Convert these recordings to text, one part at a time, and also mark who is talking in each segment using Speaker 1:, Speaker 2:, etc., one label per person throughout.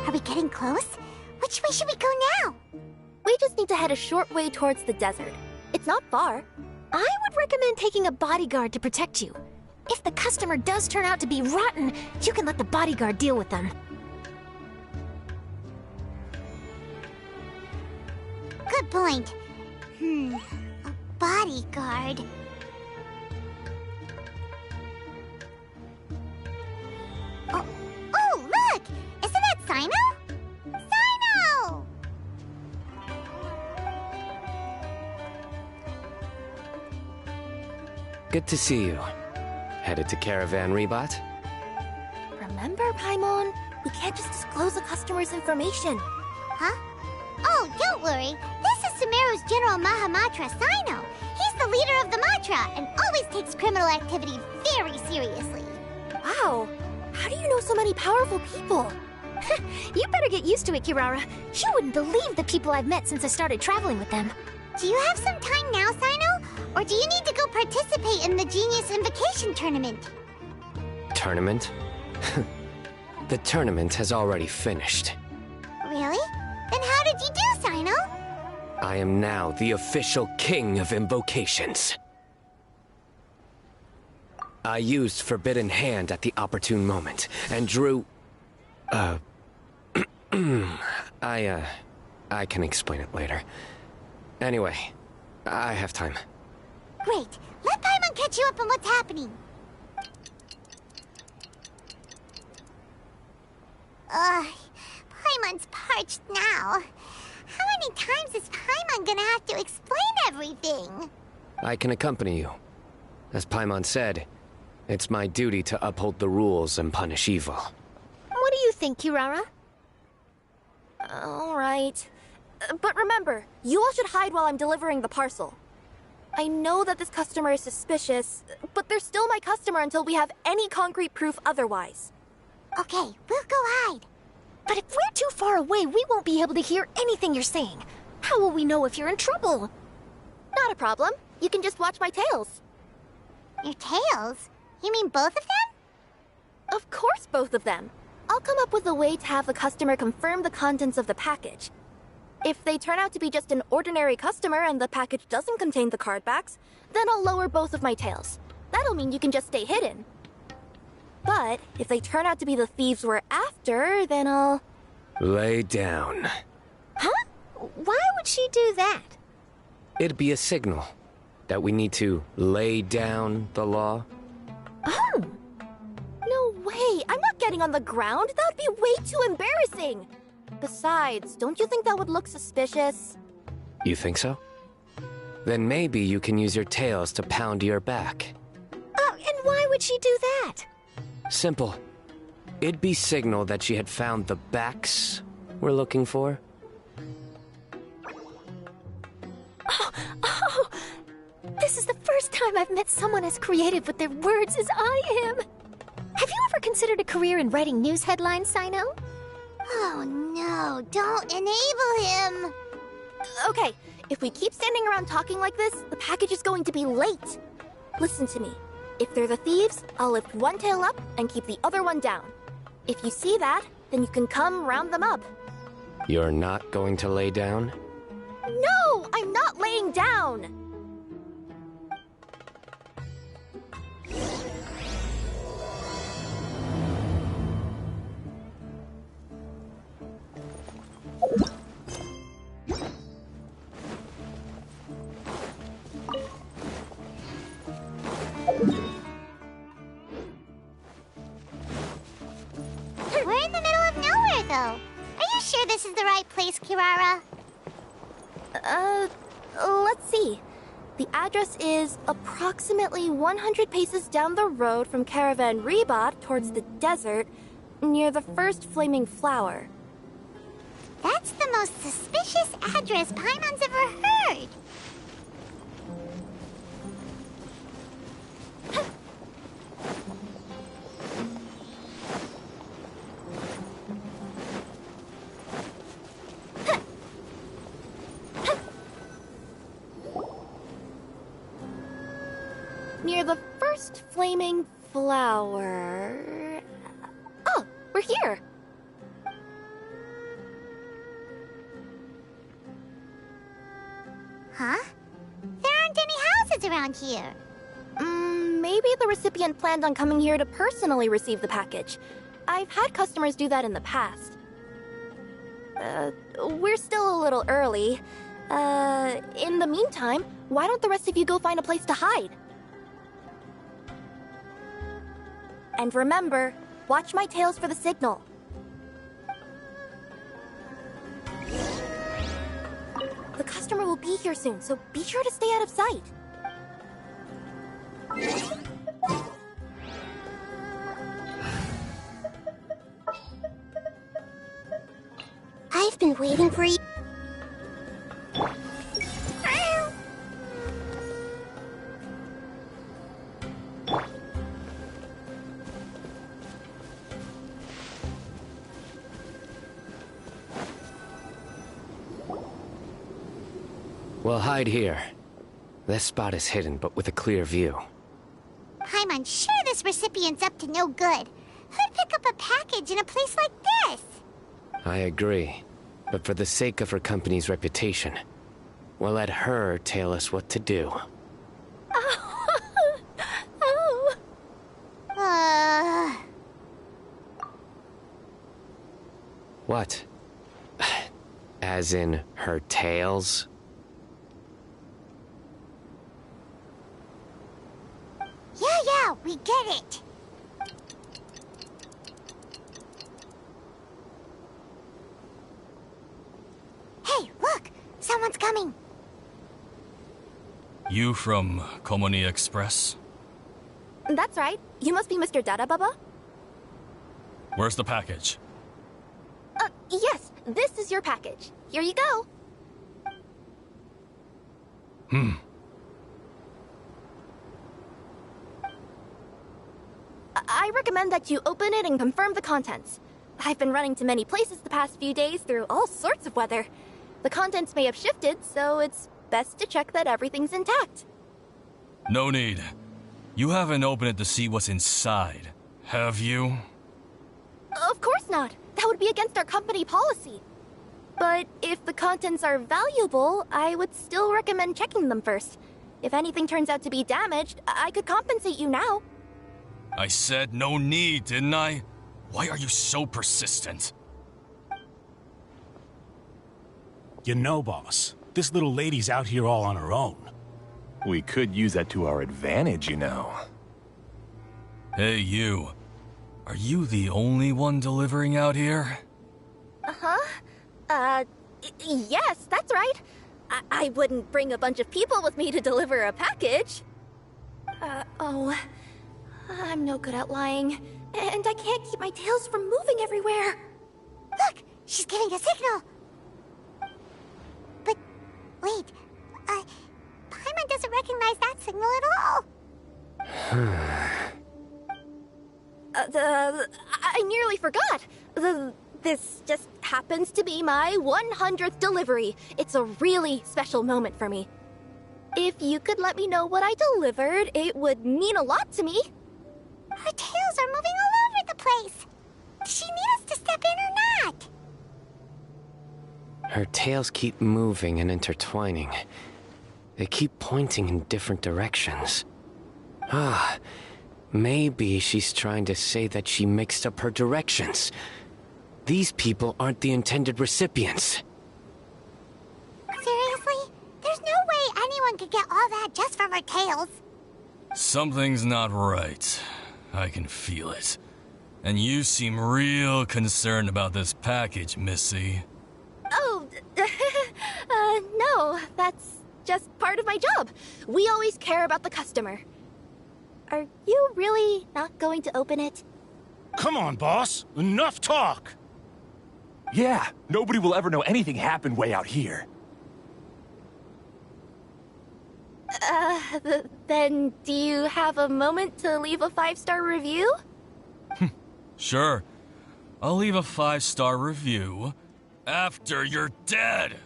Speaker 1: Are we getting close? Which way should we go now?
Speaker 2: We just need to head a short way towards the desert. It's not far.
Speaker 3: I would recommend taking a bodyguard to protect you. If the customer does turn out to be rotten, you can let the bodyguard deal with them.
Speaker 1: Good point. A bodyguard. Oh, look! Isn't that Sino? Sino!
Speaker 4: Good to see you. Headed to Caravan Rebot?
Speaker 2: Remember, Paimon? We can't just disclose the customer's information.
Speaker 1: Huh? Oh, don't worry. This is Sumeru's General Mahamatra, Sino. He's the leader of the Matra and always takes criminal activity very seriously.
Speaker 2: Wow. How do you know so many powerful people?
Speaker 3: You better get used to it, Kirara. You wouldn't believe the people I've met since I started traveling with them.
Speaker 1: Do you have some time now, Sino? Or do you need to go participate in the Genius Invocation Tournament?
Speaker 4: Tournament? The tournament has already finished.
Speaker 1: Really? Then how did you do, Sino?
Speaker 4: I am now the official king of invocations. I used Forbidden Hand at the opportune moment, and drew... I can explain it later. Anyway, I have time.
Speaker 1: Great. Let Paimon catch you up on what's happening. Paimon's parched now. How many times is Paimon gonna have to explain everything?
Speaker 4: I can accompany you. As Paimon said, it's my duty to uphold the rules and punish evil.
Speaker 3: What do you think, Kirara?
Speaker 2: All right. But remember, you all should hide while I'm delivering the parcel. I know that this customer is suspicious, but they're still my customer until we have any concrete proof otherwise.
Speaker 1: Okay, we'll go hide.
Speaker 3: But if we're too far away, we won't be able to hear anything you're saying. How will we know if you're in trouble?
Speaker 2: Not a problem. You can just watch my tails.
Speaker 1: Your tails? You mean both of them?
Speaker 2: Of course, both of them. I'll come up with a way to have the customer confirm the contents of the package. If they turn out to be just an ordinary customer and the package doesn't contain the card backs, then I'll lower both of my tails. That'll mean you can just stay hidden. But if they turn out to be the thieves we're after, then I'll...
Speaker 4: Lay down.
Speaker 3: Huh? Why would she do that?
Speaker 4: It'd be a signal that we need to lay down the law.
Speaker 3: Oh!
Speaker 2: No way! I'm not getting on the ground! That would be way too embarrassing! Besides, don't you think that would look suspicious?
Speaker 4: You think so? Then maybe you can use your tails to pound your back.
Speaker 3: Oh, and why would she do that?
Speaker 4: Simple. It'd be signal that she had found the backs we're looking for.
Speaker 3: Oh! This is the first time I've met someone as creative with their words as I am. Have you ever considered a career in writing news headlines, Sino?
Speaker 1: Oh no, don't enable him!
Speaker 2: Okay, if we keep standing around talking like this, the package is going to be late. Listen to me. If they're the thieves, I'll lift one tail up and keep the other one down. If you see that, then you can come round them up.
Speaker 4: You're not going to lay down?
Speaker 2: No, I'm not laying down!
Speaker 1: We're in the middle of nowhere, though. Are you sure this is the right place, Kirara?
Speaker 2: Let's see. The address is approximately 100 paces down the road from Caravan Rebat towards the desert, near the first flaming flower.
Speaker 1: That's the most suspicious address Paimon's ever heard.
Speaker 2: Near the first flaming flower... Oh, we're here!
Speaker 1: Huh? There aren't any houses around here.
Speaker 2: Maybe the recipient planned on coming here to personally receive the package. I've had customers do that in the past. We're still a little early. In the meantime, why don't the rest of you go find a place to hide? And remember, watch my tails for the signal. The customer will be here soon, so be sure to stay out of sight.
Speaker 1: I've been waiting for you.
Speaker 4: We'll hide here. This spot is hidden, but with a clear view.
Speaker 1: I'm sure this recipient's up to no good. Who'd pick up a package in a place like this?
Speaker 4: I agree. But for the sake of her company's reputation, we'll let her tell us what to do.
Speaker 1: Oh.
Speaker 4: What? As in her tails?
Speaker 1: Yeah, we get it. Hey, look! Someone's coming.
Speaker 5: You from Culminate Express?
Speaker 2: That's right. You must be Mr. Dada Baba?
Speaker 5: Where's the package?
Speaker 2: Yes. This is your package. Here you go. I recommend that you open it and confirm the contents. I've been running to many places the past few days through all sorts of weather. The contents may have shifted, so it's best to check that everything's intact.
Speaker 5: No need. You haven't opened it to see what's inside, have you?
Speaker 2: Of course not. That would be against our company policy. But if the contents are valuable, I would still recommend checking them first. If anything turns out to be damaged, I could compensate you now.
Speaker 5: I said no need, didn't I? Why are you so persistent?
Speaker 6: You know, boss, this little lady's out here all on her own.
Speaker 7: We could use that to our advantage, you know.
Speaker 5: Hey, you. Are you the only one delivering out here?
Speaker 2: Yes, that's right. I wouldn't bring a bunch of people with me to deliver a package. I'm no good at lying, and I can't keep my tails from moving everywhere.
Speaker 1: Look! She's giving a signal! But, wait, Paimon doesn't recognize that signal at all!
Speaker 2: I nearly forgot. This just happens to be my 100th delivery. It's a really special moment for me. If you could let me know what I delivered, it would mean a lot to me.
Speaker 1: Her tails are moving all over the place! Does she need us to step in or not?
Speaker 4: Her tails keep moving and intertwining. They keep pointing in different directions. Maybe she's trying to say that she mixed up her directions. These people aren't the intended recipients.
Speaker 1: Seriously? There's no way anyone could get all that just from her tails.
Speaker 5: Something's not right. I can feel it. And you seem real concerned about this package, Missy.
Speaker 2: Oh, no, that's just part of my job. We always care about the customer. Are you really not going to open it?
Speaker 6: Come on, boss. Enough talk.
Speaker 7: Yeah, nobody will ever know anything happened way out here.
Speaker 2: Then do you have a moment to leave a 5-star review?
Speaker 5: Sure. I'll leave a 5-star review after you're dead.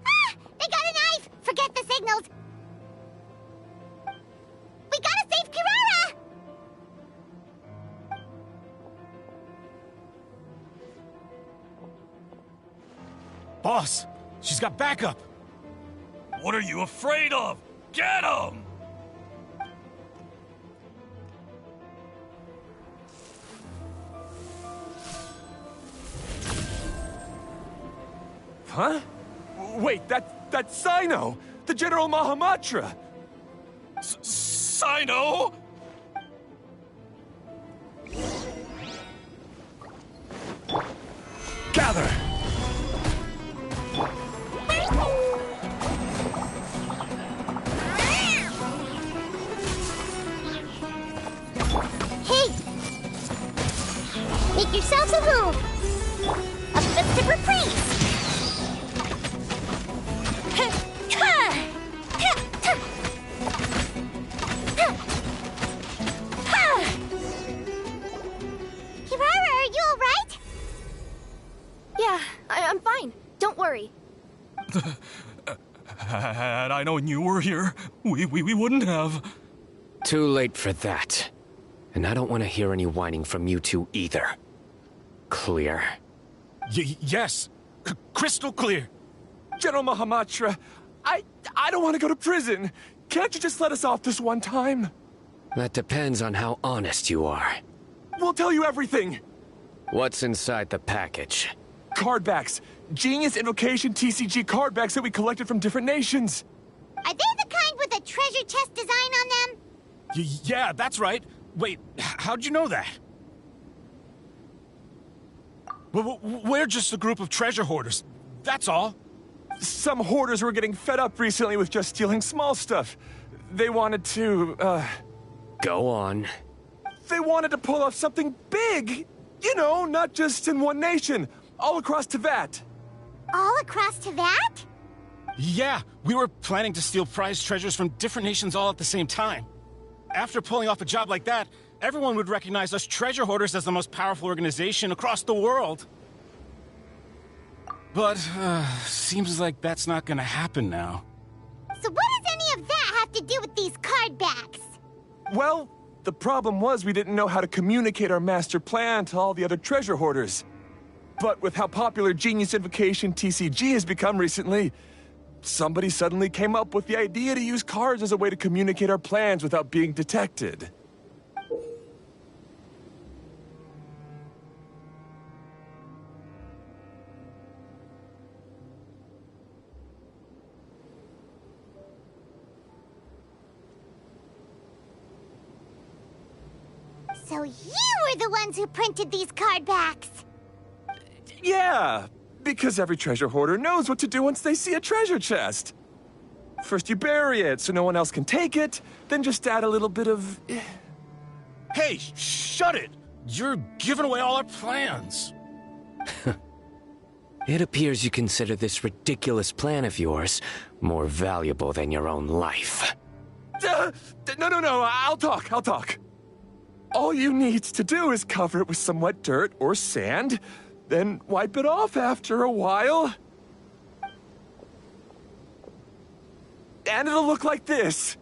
Speaker 1: Ah! They got a knife! Forget the signals! We gotta save Kirara!
Speaker 6: Boss, she's got backup.
Speaker 5: What are you afraid of? Get him!
Speaker 7: Huh? Wait, that's Sino! The General Mahamatra!
Speaker 5: Sino?
Speaker 7: Gather!
Speaker 1: Hey! Make yourselves a move! A festive reprise! Kirara, are you alright?
Speaker 2: Yeah, I'm fine. Don't worry.
Speaker 5: Had I known you were here, we wouldn't have.
Speaker 4: Too late for that. And I don't want to hear any whining from you two either. Clear?
Speaker 6: Yes. Crystal clear.
Speaker 7: General Mahamatra, I don't want to go to prison. Can't you just let us off this one time?
Speaker 4: That depends on how honest you are.
Speaker 7: We'll tell you everything.
Speaker 4: What's inside the package?
Speaker 7: Card backs. Genius Invocation TCG card backs that we collected from different nations.
Speaker 1: Are they the kind with a treasure chest design on them?
Speaker 6: Yeah, that's right. Wait, how'd you know that? We're just a group of treasure hoarders. That's all.
Speaker 7: Some hoarders were getting fed up recently with just stealing small stuff. They wanted to,
Speaker 4: Go on.
Speaker 7: They wanted to pull off something big. You know, not just in one nation. All across Teyvat.
Speaker 1: All across Teyvat?
Speaker 6: Yeah, we were planning to steal prized treasures from different nations all at the same time. After pulling off a job like that, everyone would recognize us treasure hoarders as the most powerful organization across the world. But, seems like that's not gonna happen now.
Speaker 1: So what does any of that have to do with these card backs?
Speaker 7: Well, the problem was we didn't know how to communicate our master plan to all the other treasure hoarders. But with how popular Genius Invocation TCG has become recently, somebody suddenly came up with the idea to use cards as a way to communicate our plans without being detected.
Speaker 1: So you were the ones who printed these card backs!
Speaker 7: Yeah, because every treasure hoarder knows what to do once they see a treasure chest. First you bury it so no one else can take it, then just add a little bit of...
Speaker 6: Hey, shut it! You're giving away all our plans.
Speaker 4: It appears you consider this ridiculous plan of yours more valuable than your own life.
Speaker 7: No, I'll talk. All you need to do is cover it with some wet dirt or sand, then wipe it off after a while. And it'll look like this.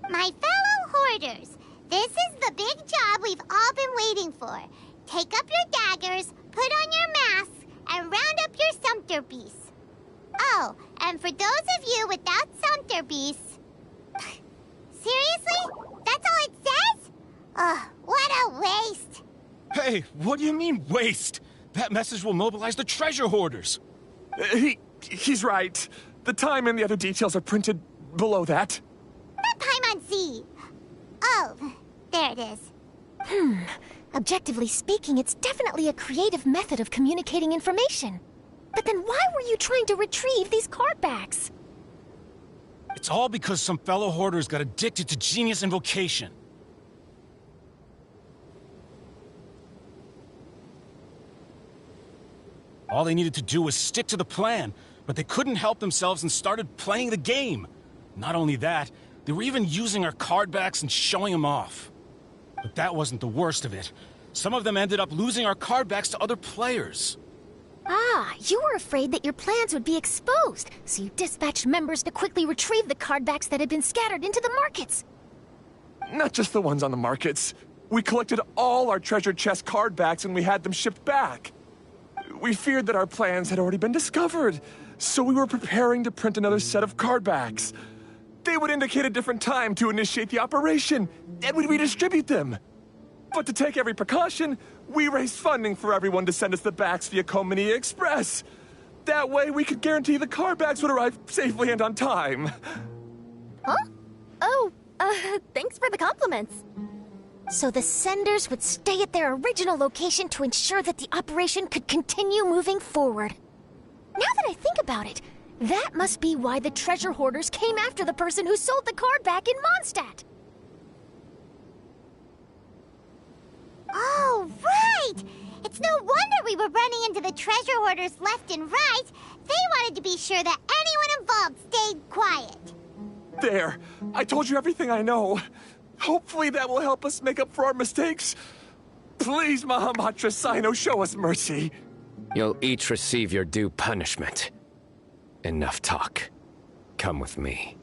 Speaker 1: My fellow hoarders, this is the big job we've all been waiting for. Take up your daggers, put on your masks, and round up your sumpter beasts. Oh, and for those of you without sumpter beasts... Seriously? That's all it says? Ugh, what a waste.
Speaker 6: Hey, what do you mean, waste? That message will mobilize the treasure hoarders.
Speaker 7: He's right. The time and the other details are printed below that.
Speaker 1: Not Paimon Z. Oh, there it is.
Speaker 3: Objectively speaking, it's definitely a creative method of communicating information. But then why were you trying to retrieve these card backs?
Speaker 6: It's all because some fellow hoarders got addicted to Genius Invocation. All they needed to do was stick to the plan, but they couldn't help themselves and started playing the game. Not only that, they were even using our card backs and showing them off. But that wasn't the worst of it. Some of them ended up losing our card backs to other players.
Speaker 3: Ah, you were afraid that your plans would be exposed, so you dispatched members to quickly retrieve the card backs that had been scattered into the markets.
Speaker 7: Not just the ones on the markets. We collected all our treasure chest card backs and we had them shipped back. We feared that our plans had already been discovered, so we were preparing to print another set of card backs. They would indicate a different time to initiate the operation, and we'd redistribute them. But to take every precaution, we raised funding for everyone to send us the backs via Culminate Express. That way, we could guarantee the card backs would arrive safely and on time.
Speaker 2: Huh? Oh, thanks for the compliments.
Speaker 3: So the senders would stay at their original location to ensure that the operation could continue moving forward. Now that I think about it, that must be why the treasure hoarders came after the person who sold the card back in Mondstadt.
Speaker 1: Oh, right! It's no wonder we were running into the treasure hoarders left and right. They wanted to be sure that anyone involved stayed quiet.
Speaker 7: There, I told you everything I know. Hopefully that will help us make up for our mistakes. Please, Mahamatra Sino, show us mercy.
Speaker 4: You'll each receive your due punishment. Enough talk. Come with me.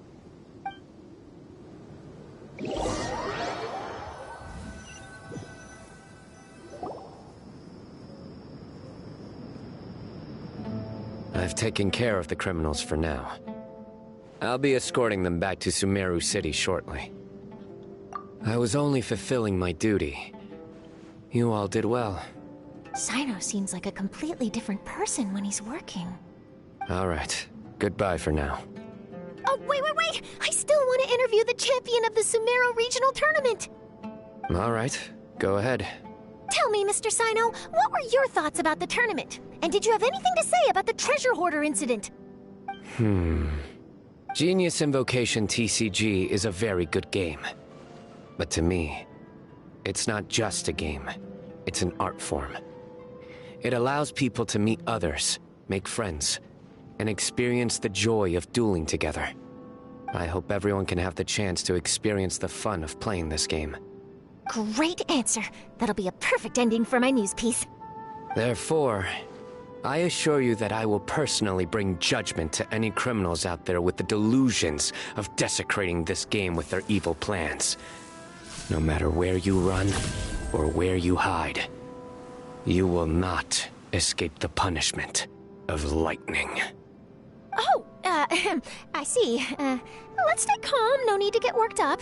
Speaker 4: I've taken care of the criminals for now. I'll be escorting them back to Sumeru City shortly. I was only fulfilling my duty. You all did well.
Speaker 3: Sino seems like a completely different person when he's working.
Speaker 4: All right. Goodbye for now.
Speaker 3: Oh, wait! I still want to interview the champion of the Sumeru Regional Tournament!
Speaker 4: All right. Go ahead.
Speaker 3: Tell me, Mr. Sino, what were your thoughts about the tournament? And did you have anything to say about the treasure hoarder incident?
Speaker 4: Genius Invocation TCG is a very good game. But to me, it's not just a game. It's an art form. It allows people to meet others, make friends, and experience the joy of dueling together. I hope everyone can have the chance to experience the fun of playing this game.
Speaker 3: Great answer. That'll be a perfect ending for my news piece.
Speaker 4: Therefore, I assure you that I will personally bring judgment to any criminals out there with the delusions of desecrating this game with their evil plans. No matter where you run or where you hide, you will not escape the punishment of lightning.
Speaker 3: Oh, I see. Let's stay calm. No need to get worked up.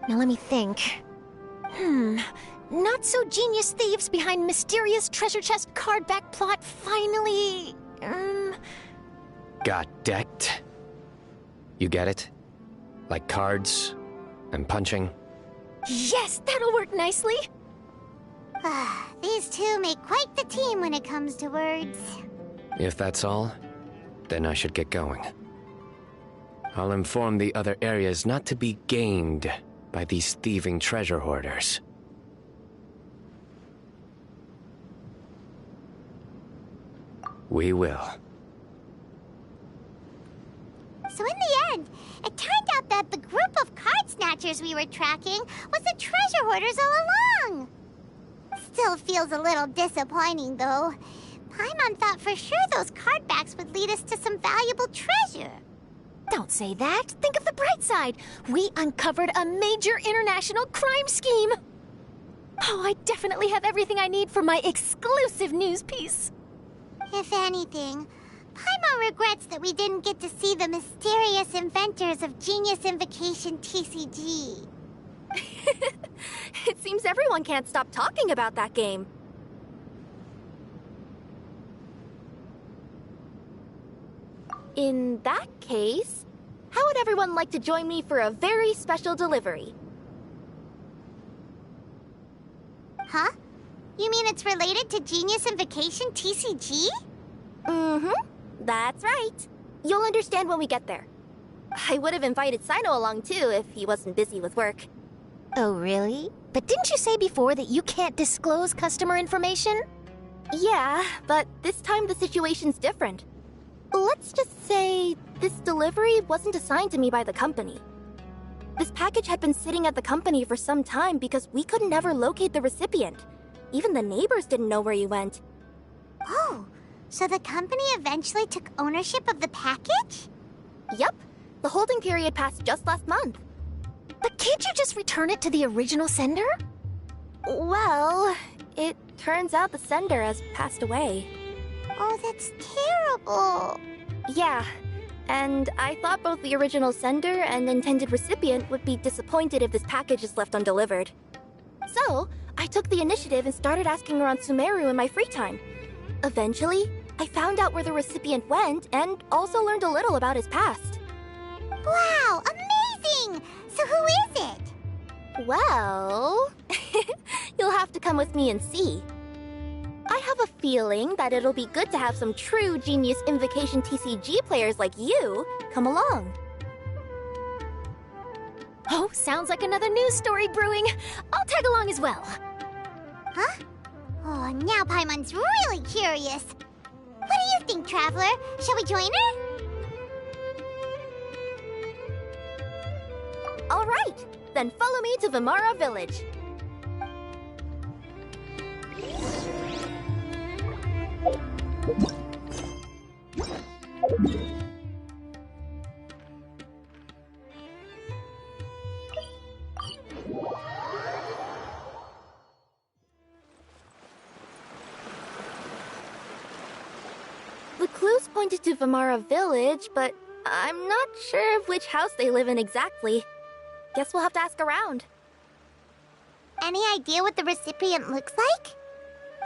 Speaker 3: Now let me think. Not so genius thieves behind mysterious treasure chest card back plot finally...
Speaker 4: Got decked? You get it? Like cards and punching?
Speaker 3: Yes, that'll work nicely.
Speaker 1: These two make quite the team when it comes to words.
Speaker 4: If that's all, then I should get going. I'll inform the other areas not to be gamed by these thieving treasure hoarders. We will.
Speaker 1: So in the end, it turned out that the group of card snatchers we were tracking was the treasure hoarders all along. Still feels a little disappointing, though. Paimon thought for sure those card backs would lead us to some valuable treasure.
Speaker 3: Don't say that. Think of the bright side. We uncovered a major international crime scheme. Oh, I definitely have everything I need for my exclusive news piece.
Speaker 1: If anything, Paimon regrets that we didn't get to see the mysterious inventors of Genius Invocation TCG.
Speaker 2: It seems everyone can't stop talking about that game. In that case, How would everyone like to join me for a very special delivery?
Speaker 1: Huh? You mean it's related to Genius Invocation TCG?
Speaker 2: Mm-hmm. That's right. You'll understand when we get there. I would have invited Sino along too if he wasn't busy with work.
Speaker 3: Oh, really? But didn't you say before that you can't disclose customer information?
Speaker 2: Yeah, but this time the situation's different. Let's just say this delivery wasn't assigned to me by the company. This package had been sitting at the company for some time because we could never locate the recipient. Even the neighbors didn't know where he went.
Speaker 1: Oh, so the company eventually took ownership of the package?
Speaker 2: Yep, the holding period passed just last month.
Speaker 3: But can't you just return it to the original sender?
Speaker 2: Well, it turns out the sender has passed away.
Speaker 1: Oh, that's terrible.
Speaker 2: Yeah, and I thought both the original sender and intended recipient would be disappointed if this package is left undelivered. So, I took the initiative and started asking around Sumeru in my free time. Eventually, I found out where the recipient went and also learned a little about his past.
Speaker 1: Wow, amazing! So who is it?
Speaker 2: Well, you'll have to come with me and see. I have a feeling that it'll be good to have some true Genius Invocation TCG players like you come along.
Speaker 3: Oh, sounds like another news story brewing. I'll tag along as well.
Speaker 1: Huh? Oh, now Paimon's really curious. What do you think, Traveler? Shall we join her?
Speaker 2: All right, then follow me to Vimara Village. The clues pointed to Vimara Village, but I'm not sure of which house they live in exactly. Guess we'll have to ask around.
Speaker 1: Any idea what the recipient looks like?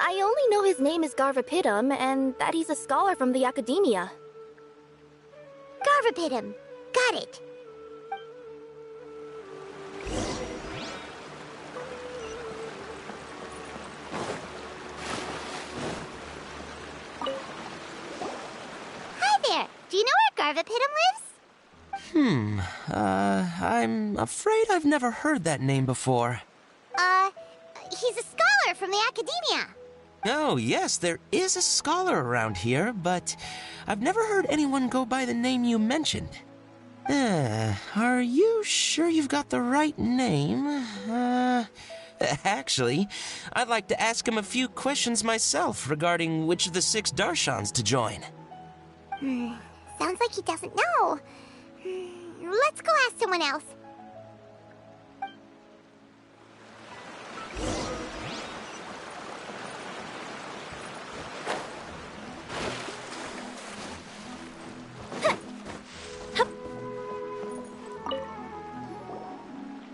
Speaker 2: I only know his name is Garvapidum and that he's a scholar from the Academia.
Speaker 1: Garvapidum. Got it. Hi there. Do you know where Garvapidum lives?
Speaker 8: I'm afraid I've never heard that name before.
Speaker 1: He's a scholar from the Academia.
Speaker 8: Oh, yes, there is a scholar around here, but I've never heard anyone go by the name you mentioned. Are you sure you've got the right name? Actually, I'd like to ask him a few questions myself regarding which of the 6 Darshans to join.
Speaker 1: Sounds like he doesn't know. Let's go ask someone else.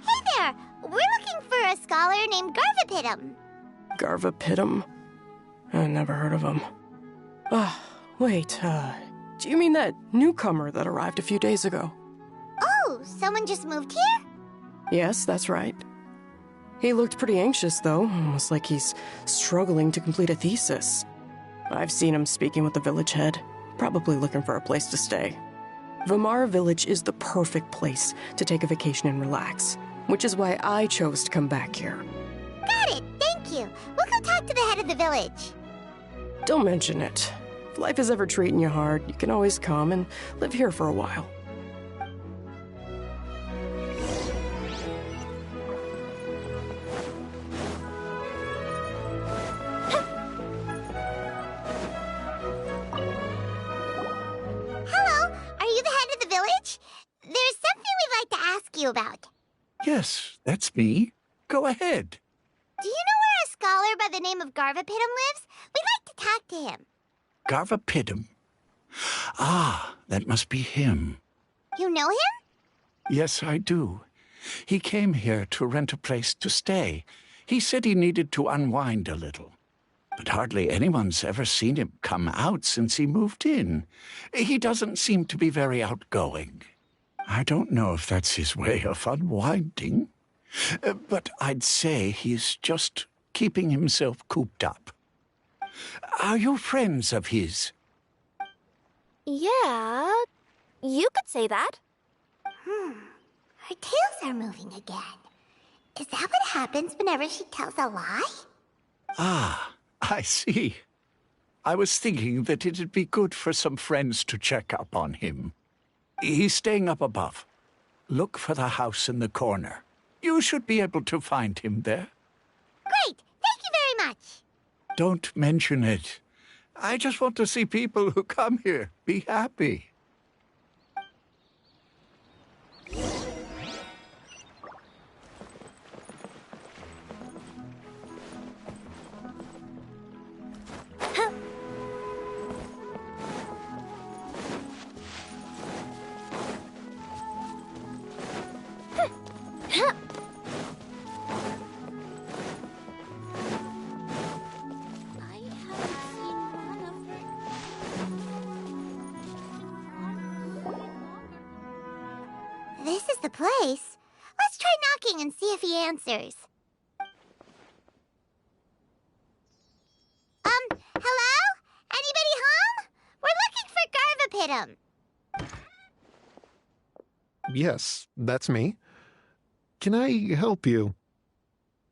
Speaker 1: Hey there! We're looking for a scholar named Garvapidum.
Speaker 9: Garvapidum? I never heard of him. Wait, do you mean that newcomer that arrived a few days ago?
Speaker 1: Oh, someone just moved here?
Speaker 9: Yes, that's right. He looked pretty anxious, though, almost like he's struggling to complete a thesis. I've seen him speaking with the village head, probably looking for a place to stay. Vimara Village is the perfect place to take a vacation and relax, which is why I chose to come back here.
Speaker 1: Got it, thank you. We'll go talk to the head of the village.
Speaker 9: Don't mention it. If life is ever treating you hard, you can always come and live here for a while.
Speaker 1: Hello, are you the head of the village? There's something we'd like to ask you about.
Speaker 10: Yes, that's me. Go ahead.
Speaker 1: Do you know where a scholar by the name of Garvapidum lives? We'd like to talk to him.
Speaker 10: Garvapidum. Ah, that must be him.
Speaker 1: You know him?
Speaker 10: Yes, I do. He came here to rent a place to stay. He said he needed to unwind a little. But hardly anyone's ever seen him come out since he moved in. He doesn't seem to be very outgoing. I don't know if that's his way of unwinding, but I'd say he's just keeping himself cooped up. Are you friends of his?
Speaker 2: Yeah, you could say that.
Speaker 1: Her tails are moving again. Is that what happens whenever she tells a lie?
Speaker 10: Ah, I see. I was thinking that it'd be good for some friends to check up on him. He's staying up above. Look for the house in the corner. You should be able to find him there.
Speaker 1: Great! Thank you very much!
Speaker 10: Don't mention it. I just want to see people who come here be happy.
Speaker 1: This is the place. Let's try knocking and see if he answers. Hello? Anybody home? We're looking for Garvapitum.
Speaker 11: Yes, that's me. Can I help you?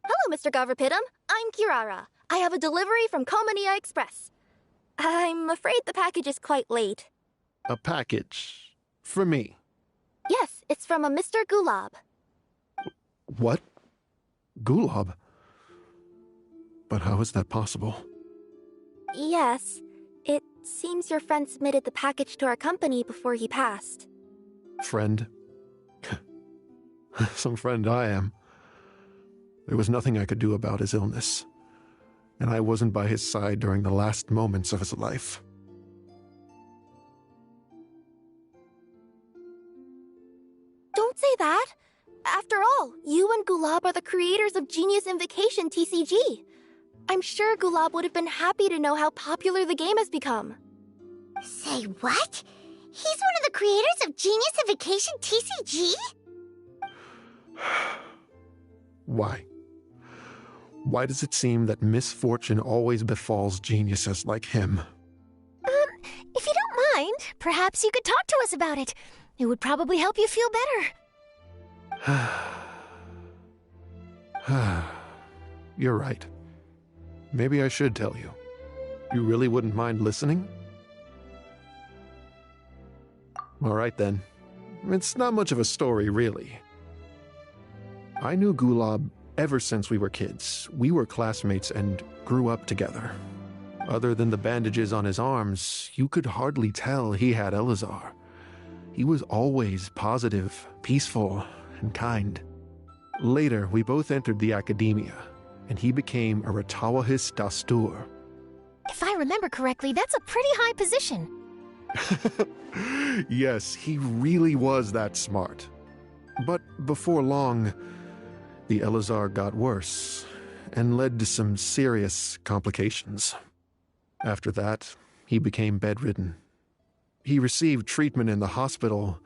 Speaker 2: Hello, Mr. Garvapitum. I'm Kirara. I have a delivery from Culminate Express. I'm afraid the package is quite late.
Speaker 11: A package? For me?
Speaker 2: Yes, it's from a Mr. Gulab.
Speaker 11: What? Gulab? But how is that possible?
Speaker 2: Yes, it seems your friend submitted the package to our company before he passed.
Speaker 11: Friend? Some friend I am. There was nothing I could do about his illness, and I wasn't by his side during the last moments of his life.
Speaker 2: Don't say that. After all, you and Gulab are the creators of Genius Invocation TCG. I'm sure Gulab would have been happy to know how popular the game has become.
Speaker 1: Say what? He's one of the creators of Genius Invocation TCG?
Speaker 11: Why? Why does it seem that misfortune always befalls geniuses like him?
Speaker 3: If you don't mind, perhaps you could talk to us about it. It would probably help you feel better.
Speaker 11: You're right. Maybe I should tell you. You really wouldn't mind listening? All right then. It's not much of a story, really. I knew Gulab ever since we were kids. We were classmates and grew up together. Other than the bandages on his arms, you could hardly tell he had Elazar. He was always positive, peaceful, and kind. Later, we both entered the academia, and he became a Ratawahis Dastur.
Speaker 3: If I remember correctly, that's a pretty high position.
Speaker 11: Yes, he really was that smart. But before long, the Elazar got worse and led to some serious complications. After that, he became bedridden. He received treatment in the hospital,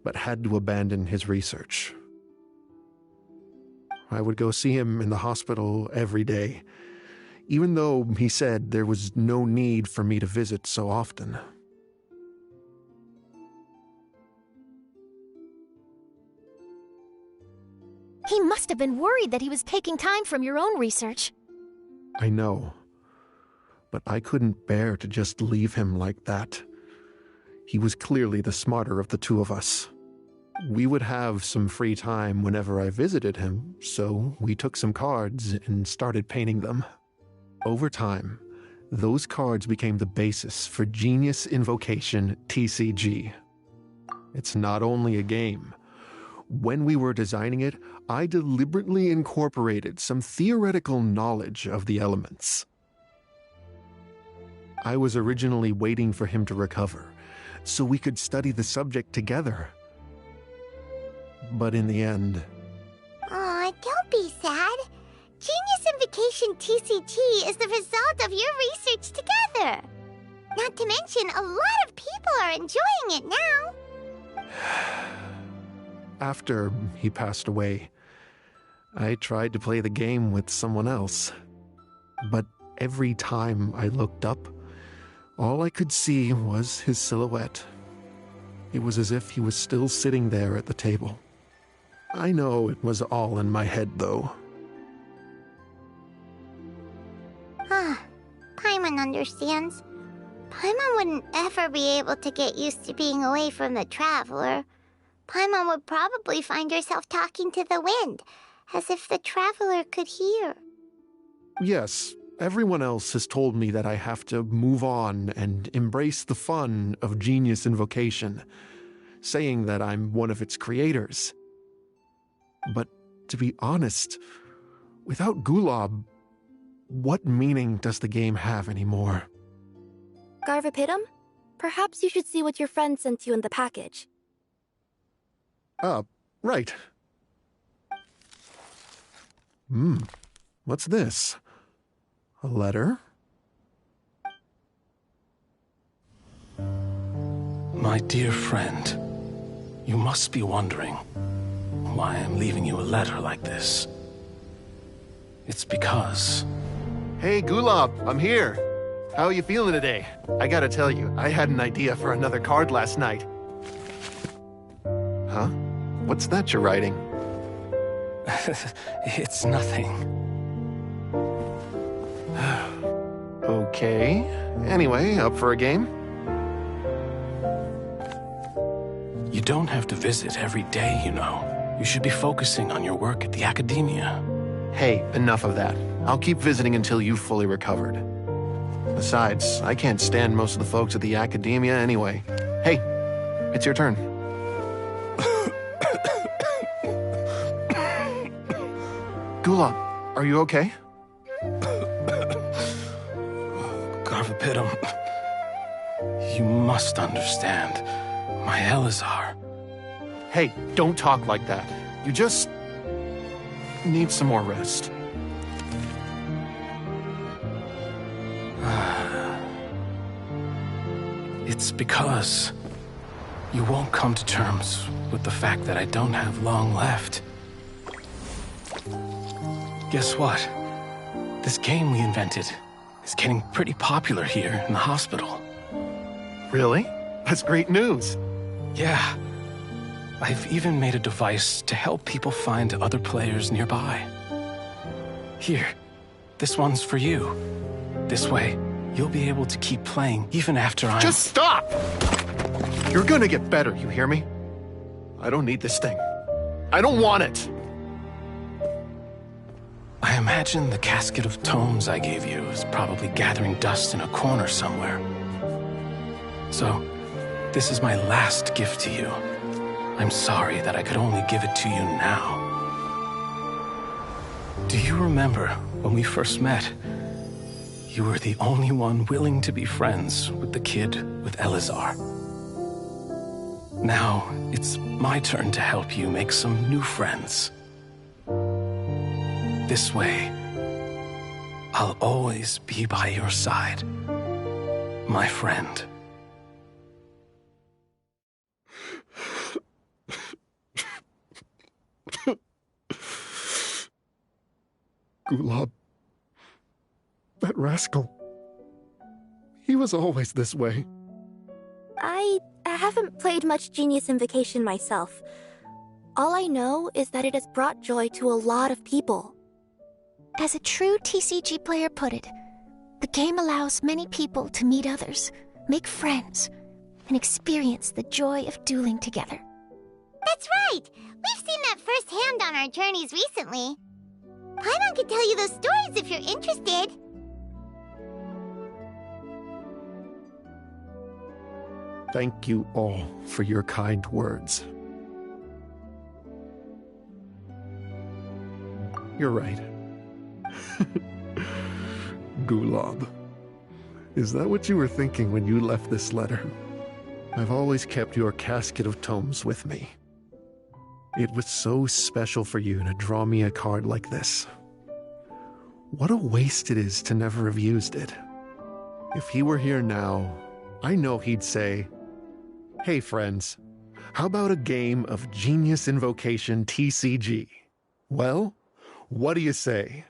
Speaker 11: but had to abandon his research. I would go see him in the hospital every day, even though he said there was no need for me to visit so often.
Speaker 3: He must have been worried that he was taking time from your own research.
Speaker 11: I know, but I couldn't bear to just leave him like that. He was clearly the smarter of the two of us. We would have some free time whenever I visited him, so we took some cards and started painting them. Over time, those cards became the basis for Genius Invocation TCG. It's not only a game. When we were designing it, I deliberately incorporated some theoretical knowledge of the elements. I was originally waiting for him to recover, so we could study the subject together. But in the end...
Speaker 1: Aw, don't be sad. Genius Invocation TCG is the result of your research together. Not to mention, a lot of people are enjoying it now.
Speaker 11: after he passed away, I tried to play the game with someone else. But every time I looked up, all I could see was his silhouette. It was as if he was still sitting there at the table. I know it was all in my head, though.
Speaker 1: Paimon understands. Paimon wouldn't ever be able to get used to being away from the Traveler. Paimon would probably find herself talking to the wind, as if the Traveler could hear.
Speaker 11: Yes, everyone else has told me that I have to move on and embrace the fun of Genius Invocation, saying that I'm one of its creators. But to be honest, without Gulob, what meaning does the game have anymore?
Speaker 2: Garvapidum? Perhaps you should see what your friend sent you in the package.
Speaker 11: Right. What's this? A letter?
Speaker 6: My dear friend, you must be wondering why I'm leaving you a letter like this. It's because...
Speaker 11: Hey, Gulob, I'm here. How are you feeling today? I gotta tell you, I had an idea for another card last night. Huh? What's that you're writing?
Speaker 6: It's nothing.
Speaker 11: Okay. Anyway, up for a game?
Speaker 6: You don't have to visit every day, you know. You should be focusing on your work at the academia.
Speaker 11: Hey, enough of that. I'll keep visiting until you've fully recovered. Besides, I can't stand most of the folks at the academia anyway. Hey, it's your turn. Gulob, are you okay?
Speaker 6: Garvapidum, you must understand. My Elazar.
Speaker 11: Hey, don't talk like that. You just need some more rest.
Speaker 6: It's because you won't come to terms with the fact that I don't have long left. Guess what? This game we invented is getting pretty popular here in the hospital.
Speaker 11: Really? That's great news.
Speaker 6: Yeah. I've even made a device to help people find other players nearby. Here, this one's for you. This way, you'll be able to keep playing even after I'm...
Speaker 11: Just stop! You're gonna get better, you hear me? I don't need this thing. I don't want it!
Speaker 6: I imagine the casket of tomes I gave you is probably gathering dust in a corner somewhere. So, this is my last gift to you. I'm sorry that I could only give it to you now. Do you remember when we first met? You were the only one willing to be friends with the kid with Elazar. Now, it's my turn to help you make some new friends. This way, I'll always be by your side, my friend.
Speaker 11: Gulob. That rascal. He was always this way.
Speaker 2: I haven't played much Genius Invocation myself. All I know is that it has brought joy to a lot of people.
Speaker 3: As a true TCG player put it, the game allows many people to meet others, make friends, and experience the joy of dueling together.
Speaker 1: That's right! We've seen that firsthand on our journeys recently. Paimon could tell you those stories if you're interested.
Speaker 11: Thank you all for your kind words. You're right. Gulob. Is that what you were thinking when you left this letter? I've always kept your casket of tomes with me. It was so special for you to draw me a card like this. What a waste it is to never have used it. If he were here now, I know he'd say, "Hey friends, How about a game of Genius Invocation TCG? Well, what do you say?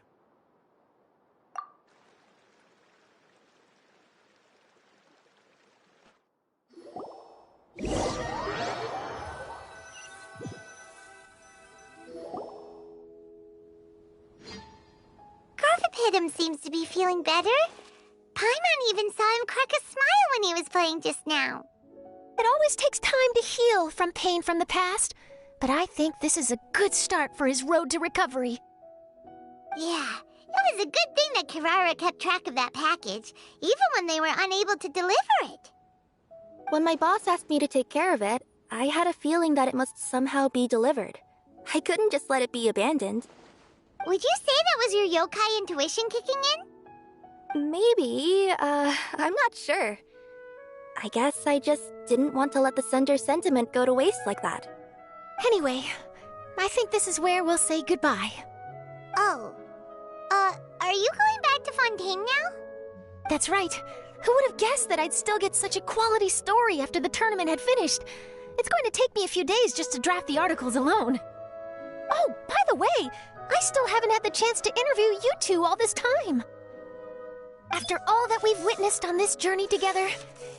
Speaker 1: Garthapidum seems to be feeling better. Paimon even saw him crack a smile when he was playing just now.
Speaker 3: It always takes time to heal from pain from the past, but I think this is a good start for his road to recovery.
Speaker 1: Yeah, it was a good thing that Kirara kept track of that package, even when they were unable to deliver it.
Speaker 2: When my boss asked me to take care of it, I had a feeling that it must somehow be delivered. I couldn't just let it be abandoned.
Speaker 1: Would you say that was your yokai intuition kicking in?
Speaker 2: Maybe, I'm not sure. I guess I just didn't want to let the sender's sentiment go to waste like that.
Speaker 3: Anyway, I think this is where we'll say goodbye.
Speaker 1: Oh. Are you going back to Fontaine now?
Speaker 3: That's right. Who would have guessed that I'd still get such a quality story after the tournament had finished? It's going to take me a few days just to draft the articles alone. Oh, by the way, I still haven't had the chance to interview you two all this time. After all that we've witnessed on this journey together,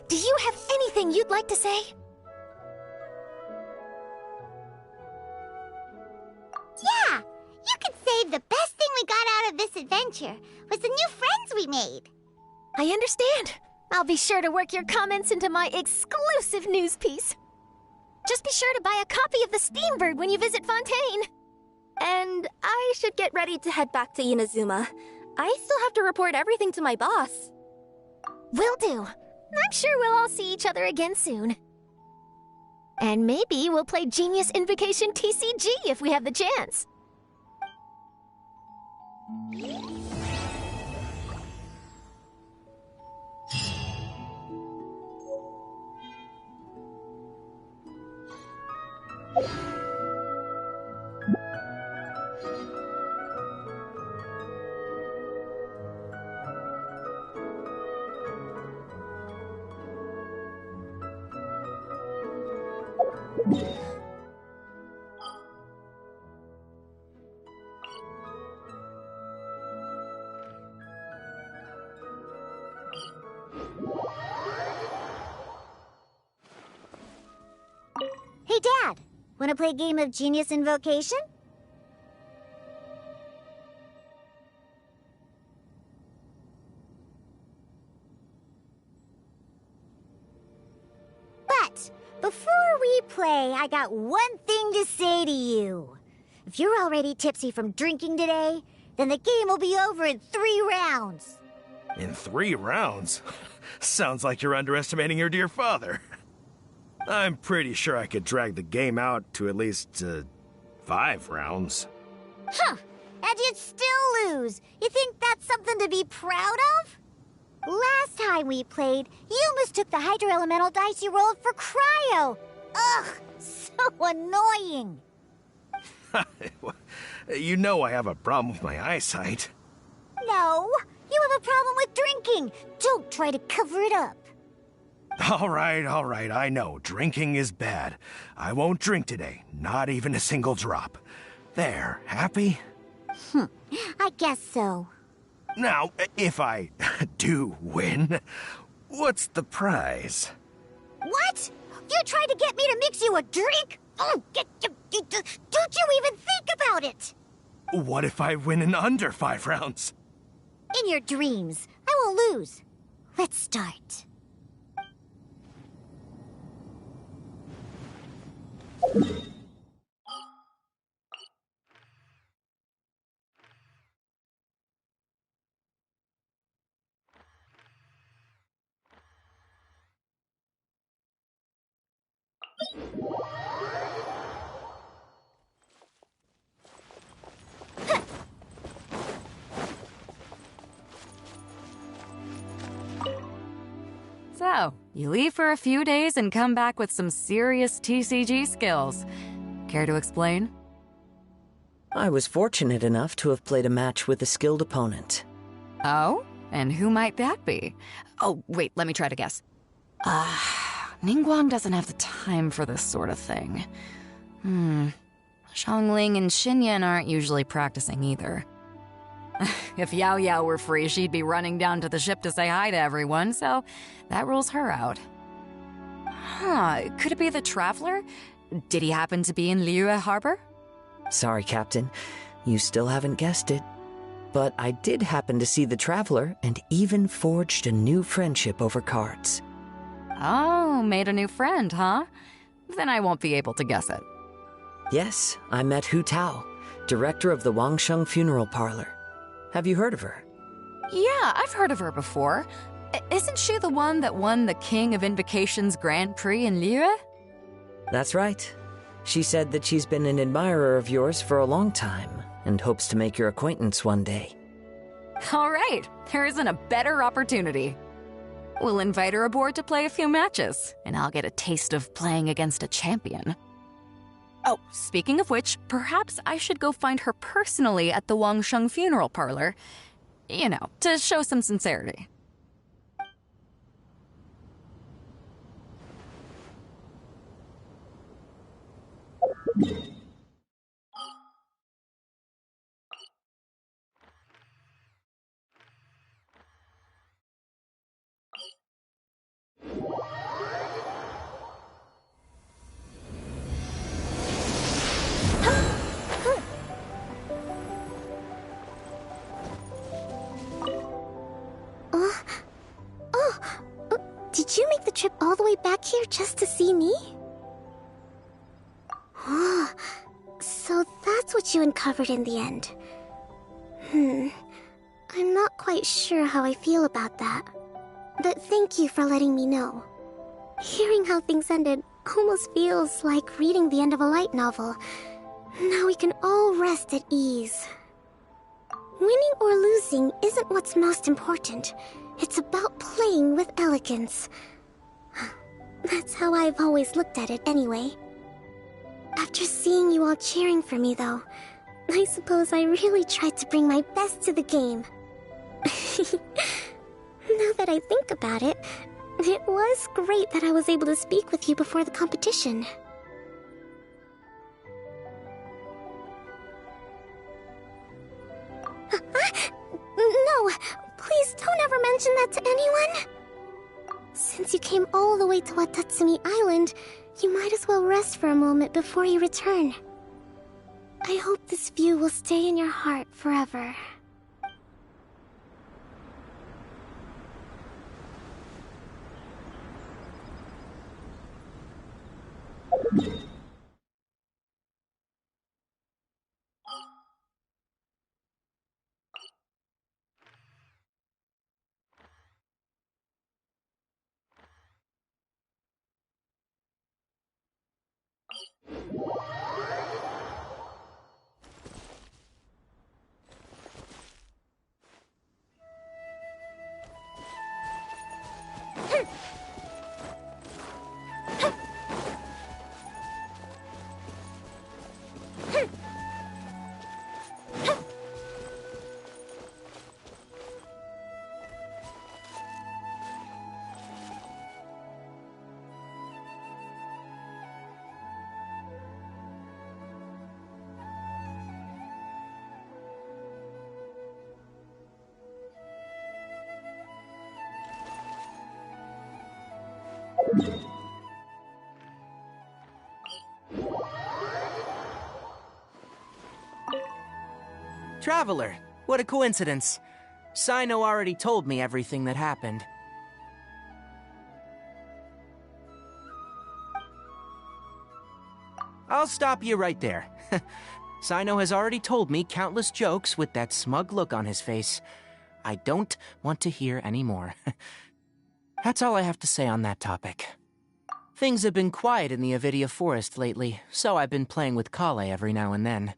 Speaker 3: do you have anything you'd like to say?
Speaker 1: Yeah! You could say the best thing we got out of this adventure was the new friends we made.
Speaker 3: I understand. I'll be sure to work your comments into my exclusive news piece. Just be sure to buy a copy of the Steambird when you visit Fontaine.
Speaker 2: And I should get ready to head back to Inazuma. I still have to report everything to my boss.
Speaker 3: Will do. I'm sure we'll all see each other again soon. And maybe we'll play Genius Invocation TCG if we have the chance.
Speaker 1: Hey, Dad. Wanna play a game of Genius Invocation? But before we play, I got one thing to say to you. If you're already tipsy from drinking today, then the game will be over in 3 rounds.
Speaker 12: In 3 rounds? Sounds like you're underestimating your dear father. I'm pretty sure I could drag the game out to at least 5 rounds.
Speaker 1: Huh, and you'd still lose. You think that's something to be proud of? Last time we played, you mistook the Hydro Elemental dice you rolled for Cryo. Ugh, so annoying.
Speaker 12: You know I have a problem with my eyesight.
Speaker 1: No, you have a problem with drinking. Don't try to cover it up.
Speaker 12: All right, I know. Drinking is bad. I won't drink today, not even a single drop. There, happy?
Speaker 1: I guess so.
Speaker 12: Now, if I do win, what's the prize?
Speaker 1: What? You tried to get me to mix you a drink? Oh, don't you even think about it!
Speaker 12: What if I win in under 5 rounds?
Speaker 1: In your dreams. I won't lose. Let's start.
Speaker 13: So, you leave for a few days and come back with some serious TCG skills. Care to explain?
Speaker 14: I was fortunate enough to have played a match with a skilled opponent.
Speaker 13: Oh? And who might that be? Oh, wait, let me try to guess. Ningguang doesn't have the time for this sort of thing. Xiangling and Xinyan aren't usually practicing either. If Yao Yao were free, she'd be running down to the ship to say hi to everyone, so that rules her out. Could it be the Traveler? Did he happen to be in Liyue Harbor?
Speaker 14: Sorry, Captain. You still haven't guessed it. But I did happen to see the Traveler and even forged a new friendship over cards.
Speaker 13: Oh, made a new friend, huh? Then I won't be able to guess it.
Speaker 14: Yes, I met Hu Tao, director of the Wangsheng Funeral Parlor. Have you heard of her?
Speaker 13: Yeah, I've heard of her before. Isn't she the one that won the King of Invocations Grand Prix in Liyue?
Speaker 14: That's right. She said that she's been an admirer of yours for a long time and hopes to make your acquaintance one day.
Speaker 13: All right, there isn't a better opportunity. We'll invite her aboard to play a few matches, and I'll get a taste of playing against a champion. Oh, speaking of which, perhaps I should go find her personally at the Wangsheng Funeral Parlor. You know, to show some sincerity.
Speaker 1: Did you make the trip all the way back here just to see me? So that's what you uncovered in the end. I'm not quite sure how I feel about that. But thank you for letting me know. Hearing how things ended almost feels like reading the end of a light novel. Now we can all rest at ease. Winning or losing isn't what's most important. It's about playing with elegance. That's how I've always looked at it anyway. After seeing you all cheering for me, though, I suppose I really tried to bring my best to the game. Now that I think about it, it was great that I was able to speak with you before the competition. No, please don't ever mention that to anyone. Since you came all the way to Watatsumi Island, you might as well rest for a moment before you return. I hope this view will stay in your heart forever.
Speaker 15: Traveler, what a coincidence. Sino already told me everything that happened. I'll stop you right there. Sino has already told me countless jokes with that smug look on his face. I don't want to hear any more. That's all I have to say on that topic. Things have been quiet in the Avidia Forest lately, so I've been playing with Kale every now and then.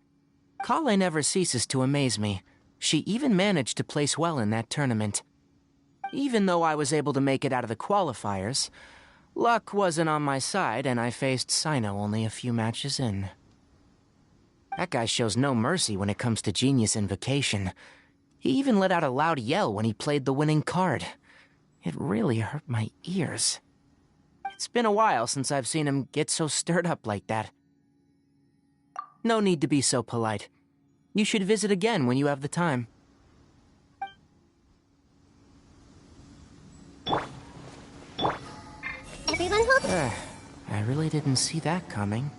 Speaker 15: Kale never ceases to amaze me. She even managed to place well in that tournament. Even though I was able to make it out of the qualifiers, luck wasn't on my side and I faced Sino only a few matches in. That guy shows no mercy when it comes to Genius Invocation. He even let out a loud yell when he played the winning card. It really hurt my ears. It's been a while since I've seen him get so stirred up like that. No need to be so polite. You should visit again when you have the time.
Speaker 1: Everyone hold...
Speaker 15: I really didn't see that coming.